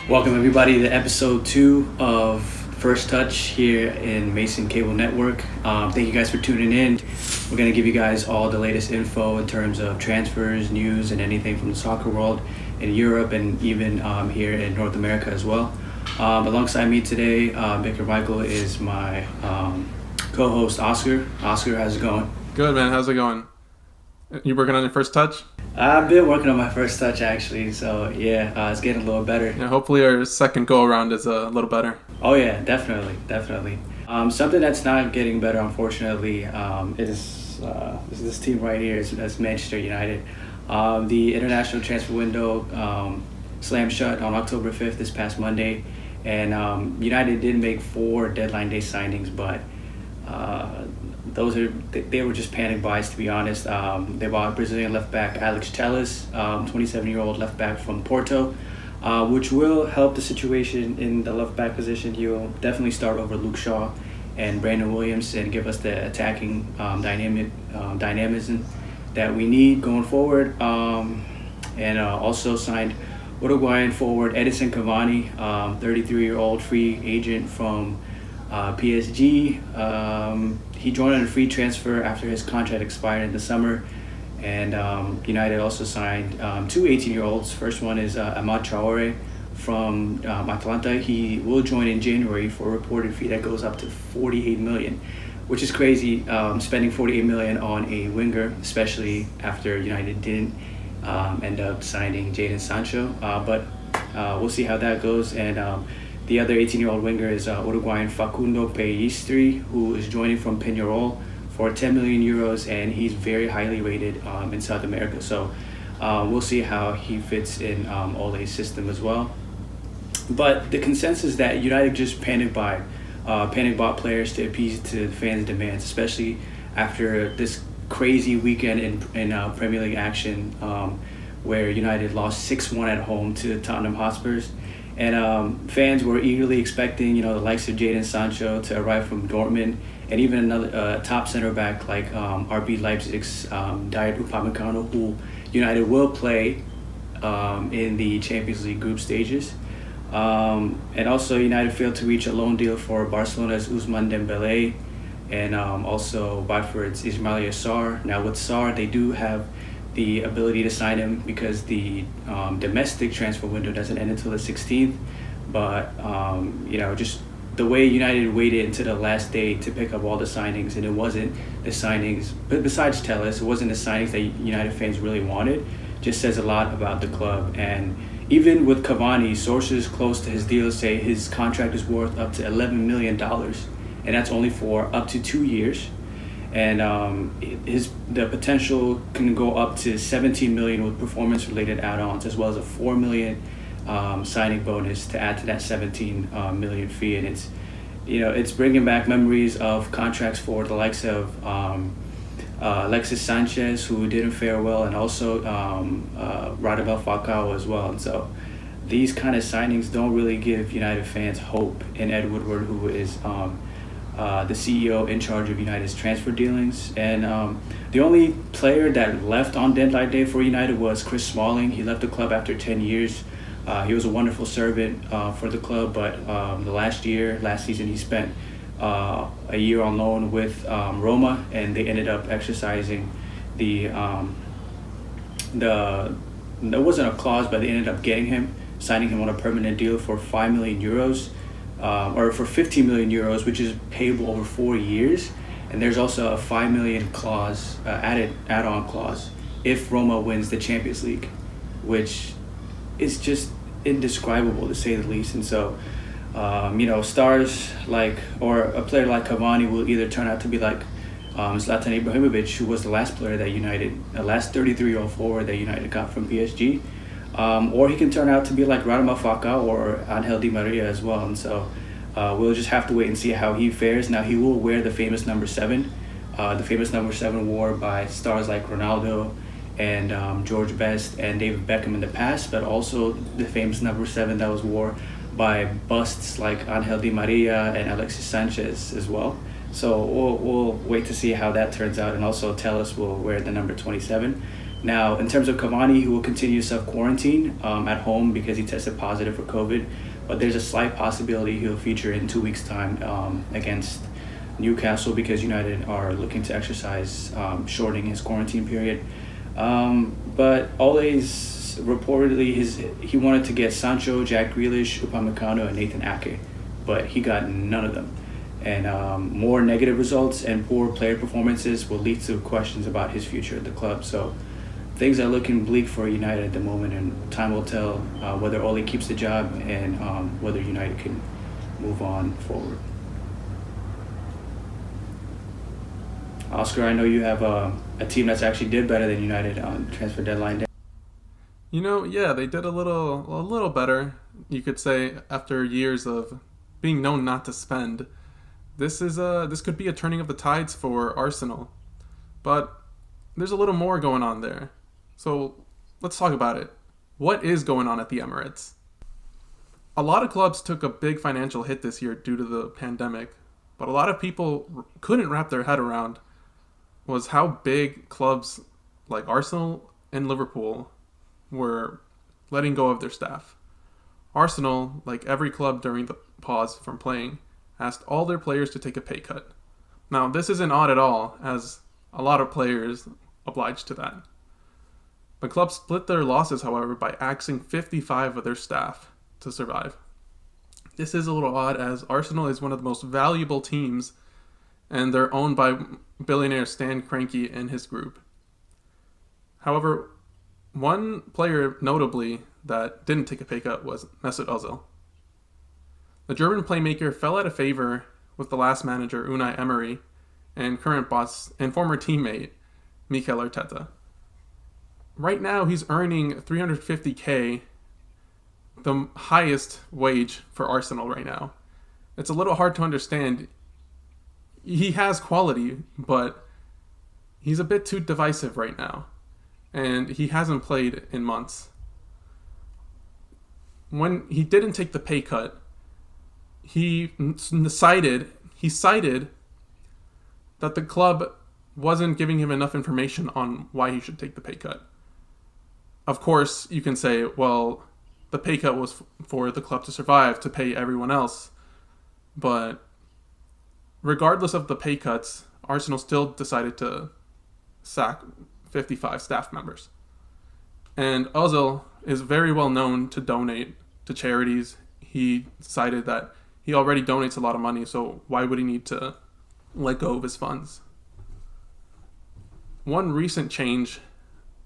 Welcome everybody to episode 2 of First Touch here in Mason Cable Network. Thank you guys for tuning in. We're going to give you guys all the latest info in terms of transfers, news, and anything from the soccer world in Europe and even here in North America as well. Alongside me today, Bikar Michael is my co-host Oscar. Oscar, how's it going? Good, man. How's it going? You working on your first touch? I've been working on my first touch actually, so yeah, it's getting a little better. Yeah, hopefully our second go around is a little better. Oh yeah, definitely. Something that's not getting better, unfortunately, is this team right here. It's Manchester United. The international transfer window slammed shut on October 5th, this past Monday, and United did make 4 deadline day signings, but they were just panic buys, to be honest. They bought Brazilian left back Alex Telles, 27-year-old left back from Porto, which will help the situation in the left back position. He will definitely start over Luke Shaw and Brandon Williams and give us the attacking dynamism that we need going forward. And also signed Uruguayan forward Edison Cavani, 33-year-old free agent from PSG. He joined on a free transfer after his contract expired in the summer, and United also signed 2 18-year-olds. First one is Amad Traore from Atalanta. He will join in January for a reported fee that goes up to 48 million, which is crazy, spending 48 million on a winger, especially after United didn't end up signing Jadon Sancho. But we'll see how that goes. And the other 18-year-old winger is Uruguayan Facundo Pellistri, who is joining from Peñarol for 10 million euros, and he's very highly rated in South America. So we'll see how he fits in Ole's system as well. But the consensus that United just panic bought players to appease to the fans' demands, especially after this crazy weekend in Premier League action, where United lost 6-1 at home to Tottenham Hotspurs. And fans were eagerly expecting, the likes of Jadon Sancho to arrive from Dortmund, and even another top center back like RB Leipzig's Dayot Upamecano, who United will play in the Champions League group stages. And also United failed to reach a loan deal for Barcelona's Ousmane Dembele, and also Watford's Ismaila Sarr. Now with Sarr, they do have the ability to sign him because the domestic transfer window doesn't end until the 16th. But, just the way United waited until the last day to pick up all the signings, and it wasn't the signings, but besides Telles, it wasn't the signings that United fans really wanted, just says a lot about the club. And even with Cavani, sources close to his deal say his contract is worth up to $11 million, and that's only for up to 2 years. And the potential can go up to 17 million with performance-related add-ons, as well as a 4 million signing bonus to add to that 17 million fee. And it's bringing back memories of contracts for the likes of Alexis Sanchez, who didn't fare well, and also Radamel Falcao as well. And so these kind of signings don't really give United fans hope in Ed Woodward, who is the CEO in charge of United's transfer dealings. And the only player that left on deadline day for United was Chris Smalling. He left the club after 10 years. He was a wonderful servant for the club, but the last season, he spent a year on loan with Roma, and they ended up exercising there wasn't a clause, but they ended up signing him on a permanent deal for 5 million euros. Or for 15 million euros, which is payable over 4 years. And there's also a 5 million clause, add-on clause, if Roma wins the Champions League, which is just indescribable to say the least. And so, stars or a player like Cavani will either turn out to be like Zlatan Ibrahimovic, who was the last 33-year-old forward that United got from PSG. Or he can turn out to be like Radamel Falcao or Angel Di Maria as well. And so we'll just have to wait and see how he fares. Now, he will wear the famous number 7, worn by stars like Ronaldo and George Best and David Beckham in the past, but also the famous number 7 that was worn by busts like Angel Di Maria and Alexis Sanchez as well. So we'll wait to see how that turns out. And also Telles will wear the number 27. Now, in terms of Cavani, he will continue self-quarantine at home because he tested positive for COVID, but there's a slight possibility he'll feature in 2 weeks' time against Newcastle because United are looking to exercise shortening his quarantine period. But Ole's reportedly he wanted to get Sancho, Jack Grealish, Upamecano, and Nathan Ake, but he got none of them. And more negative results and poor player performances will lead to questions about his future at the club. So things are looking bleak for United at the moment, and time will tell whether Ole keeps the job and whether United can move on forward. Oscar, I know you have a team that's actually did better than United on transfer deadline day. Yeah, they did a little better. You could say after years of being known not to spend, this could be a turning of the tides for Arsenal. But there's a little more going on there. So let's talk about it. What is going on at the Emirates? A lot of clubs took a big financial hit this year due to the pandemic, but a lot of people couldn't wrap their head around was how big clubs like Arsenal and Liverpool were letting go of their staff. Arsenal, like every club during the pause from playing, asked all their players to take a pay cut. Now, this isn't odd at all, as a lot of players obliged to that. The club split their losses, however, by axing 55 of their staff to survive. This is a little odd, as Arsenal is one of the most valuable teams, and they're owned by billionaire Stan Kroenke and his group. However, one player notably that didn't take a pay cut was Mesut Ozil. The German playmaker fell out of favor with the last manager Unai Emery and current boss and former teammate Mikel Arteta. Right now he's earning $350K, the highest wage for Arsenal right now. It's a little hard to understand. He has quality, but he's a bit too divisive right now, and he hasn't played in months. When he didn't take the pay cut, he cited that the club wasn't giving him enough information on why he should take the pay cut. Of course, you can say, well, the pay cut was for the club to survive, to pay everyone else. But regardless of the pay cuts, Arsenal still decided to sack 55 staff members. And Ozil is very well known to donate to charities. He decided that he already donates a lot of money, so why would he need to let go of his funds? One recent change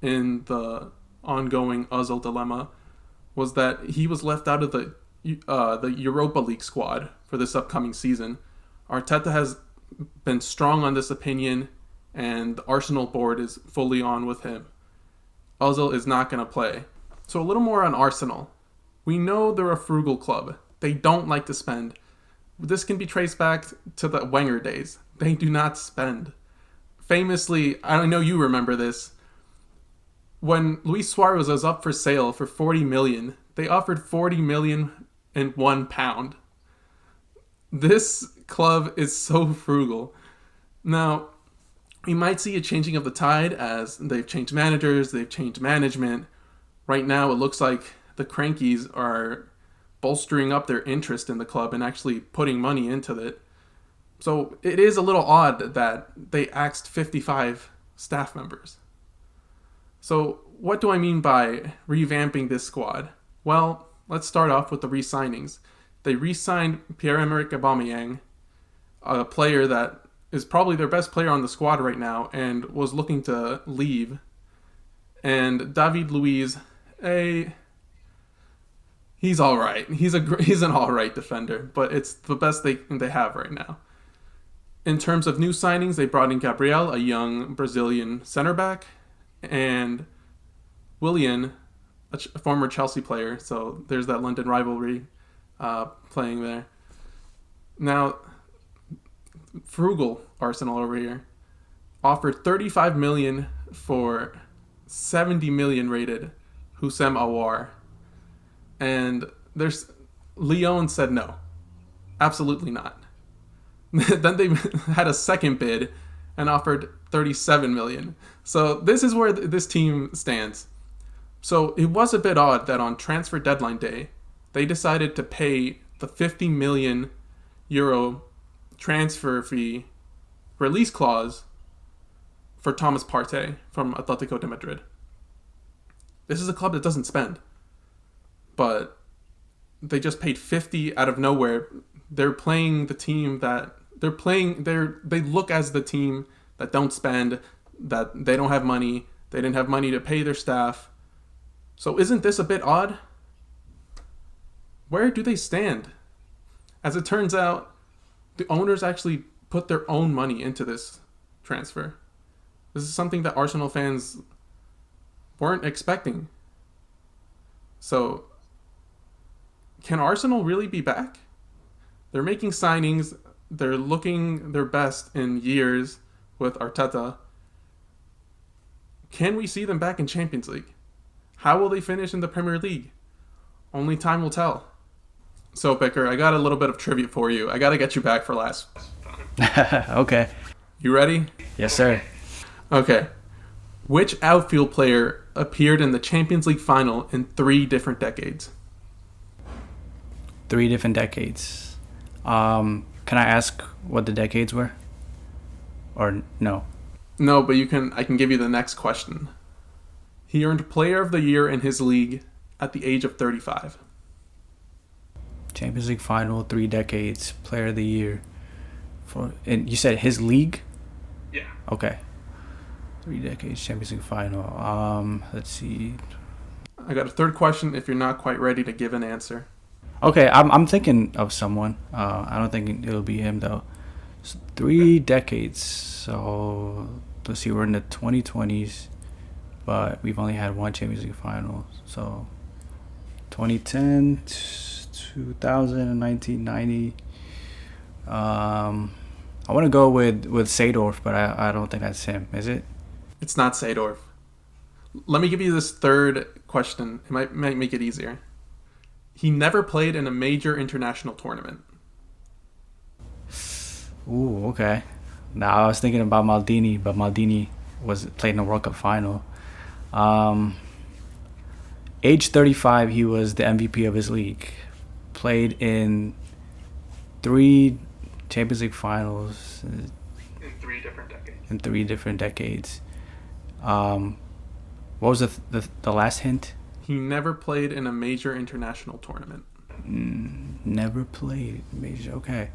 in the ongoing Ozil dilemma was that he was left out of the Europa League squad for this upcoming season. Arteta has been strong on this opinion, and the Arsenal board is fully on with him. Ozil is not going to play. So a little more on Arsenal. We know they're a frugal club. They don't like to spend. This can be traced back to the Wenger days. They do not spend. Famously, I know you remember this, when Luis Suarez was up for sale for 40 million, they offered 40 million and £1. This club is so frugal. Now, we might see a changing of the tide as they've changed managers, they've changed management. Right now, it looks like the Crankies are bolstering up their interest in the club and actually putting money into it. So it is a little odd that they axed 55 staff members. So what do I mean by revamping this squad? Well, let's start off with the re-signings. They re-signed Pierre-Emerick Aubameyang, a player that is probably their best player on the squad right now and was looking to leave. And David Luiz, he's all right. He's an all right defender, but it's the best they have right now. In terms of new signings, they brought in Gabriel, a young Brazilian center back, and Willian, a former Chelsea player. So there's that London rivalry playing there. Now, frugal Arsenal over here offered 35 million for 70 million rated Houssem Aouar. And Lyon said no. Absolutely not. Then they had a second bid and offered 37 million. So this is where this team stands. So it was a bit odd that on transfer deadline day, they decided to pay the 50 million euro transfer fee release clause for Thomas Partey from Atletico de Madrid. This is a club that doesn't spend, but they just paid 50 out of nowhere. They're playing the team that they look as the team that don't spend, that they don't have money, they didn't have money to pay their staff. So isn't this a bit odd? Where do they stand? As it turns out, the owners actually put their own money into this transfer. This is something that Arsenal fans weren't expecting. So, can Arsenal really be back? They're making signings. They're looking their best in years with Arteta. Can we see them back in Champions League? How will they finish in the Premier League? Only time will tell. So, Bikar, I got a little bit of trivia for you. I got to get you back for last time. Okay. You ready? Yes, sir. Okay. Which outfield player appeared in the Champions League final in 3 different decades? 3 different decades. Can I ask what the decades were? Or no? No, but I can give you the next question. He earned Player of the Year in his league at the age of 35. Champions League final, 3 decades, Player of the Year. And you said his league? Yeah. Okay. 3 decades, Champions League final. Let's see. I got a third question if you're not quite ready to give an answer. Okay, I'm thinking of someone. I don't think it'll be him though. 3 decades. So let's see, we're in the 2020s, but we've only had 1 Champions League final. So 2010, 2000, and 1990. I want to go with Seedorf, but I don't think that's him. Is it? It's not Seedorf. Let me give you this third question. It might make it easier. He never played in a major international tournament. Ooh, okay. Now I was thinking about Maldini, but Maldini played in the World Cup final. Age 35, he was the MVP of his league. Played in 3 Champions League finals. In 3 different decades. In 3 different decades. What was the last hint? He never played in a major international tournament. Never played major. Okay.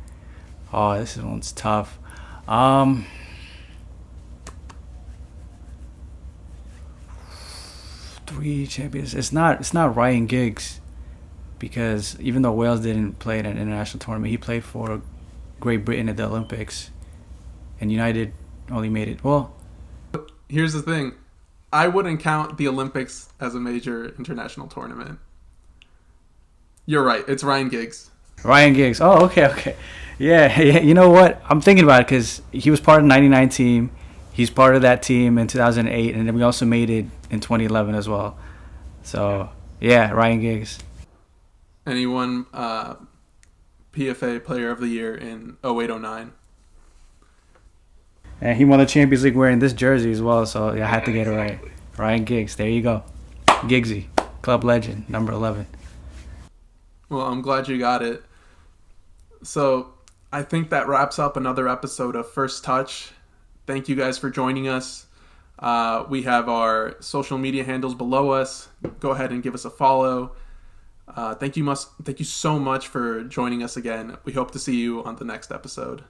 Oh, this one's tough. 3 champions. It's not Ryan Giggs, because even though Wales didn't play in an international tournament, he played for Great Britain at the Olympics, and United only made it. Well, here's the thing. I wouldn't count the Olympics as a major international tournament. You're right. It's Ryan Giggs. Ryan Giggs. Oh, okay. Yeah. You know what? I'm thinking about it because he was part of the 99 team. He's part of that team in 2008, and then we also made it in 2011 as well. So, yeah, Ryan Giggs. And he won PFA Player of the Year in 08-09. And he won the Champions League wearing this jersey as well, so I had to get it right. Ryan Giggs, there you go. Giggsy, club legend, number 11. Well, I'm glad you got it. So, I think that wraps up another episode of First Touch. Thank you guys for joining us. We have our social media handles below us. Go ahead and give us a follow. Thank you so much for joining us again. We hope to see you on the next episode.